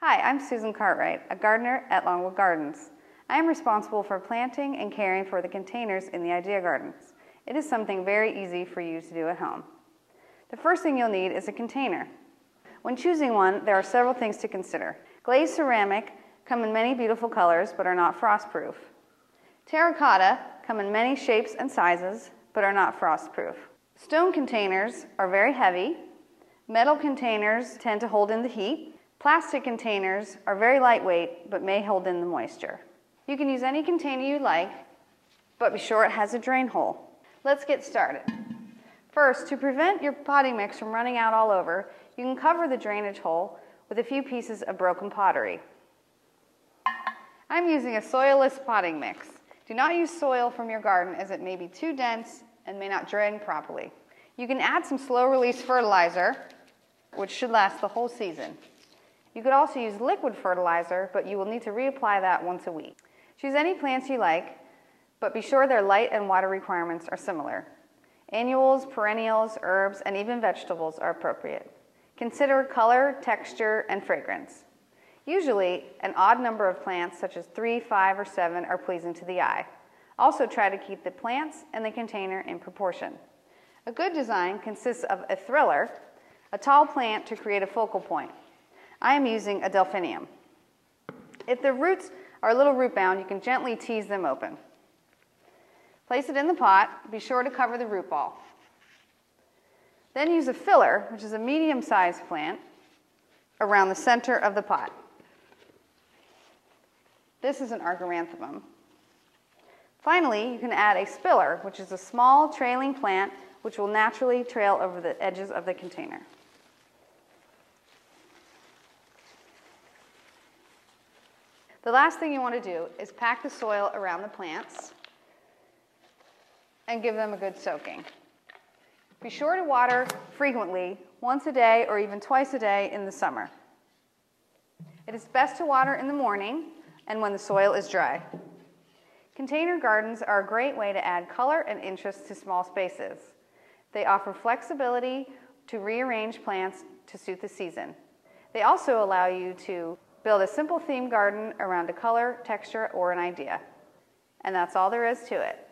Hi, I'm Susan Cartwright, a gardener at Longwood Gardens. I am responsible for planting and caring for the containers in the Idea Gardens. It is something very easy for you to do at home. The first thing you'll need is a container. When choosing one, there are several things to consider. Glazed ceramic come in many beautiful colors but are not frostproof. Terracotta come in many shapes and sizes but are not frostproof. Stone containers are very heavy. Metal containers tend to hold in the heat. Plastic containers are very lightweight but may hold in the moisture. You can use any container you like, but be sure it has a drain hole. Let's get started. First, to prevent your potting mix from running out all over, you can cover the drainage hole with a few pieces of broken pottery. I'm using a soilless potting mix. Do not use soil from your garden as it may be too dense and may not drain properly. You can add some slow-release fertilizer, which should last the whole season. You could also use liquid fertilizer, but you will need to reapply that once a week. Choose any plants you like, but be sure their light and water requirements are similar. Annuals, perennials, herbs, and even vegetables are appropriate. Consider color, texture, and fragrance. Usually, an odd number of plants, such as 3, 5, or 7, are pleasing to the eye. Also try to keep the plants and the container in proportion. A good design consists of a thriller, a tall plant to create a focal point. I am using a delphinium. If the roots are a little root bound, you can gently tease them open. Place it in the pot. Be sure to cover the root ball. Then use a filler, which is a medium-sized plant, around the center of the pot. This is an argyranthemum. Finally, you can add a spiller, which is a small trailing plant which will naturally trail over the edges of the container. The last thing you want to do is pack the soil around the plants and give them a good soaking. Be sure to water frequently, once a day or even twice a day in the summer. It is best to water in the morning and when the soil is dry. Container gardens are a great way to add color and interest to small spaces. They offer flexibility to rearrange plants to suit the season. They also allow you to build a simple theme garden around a color, texture, or an idea. And that's all there is to it.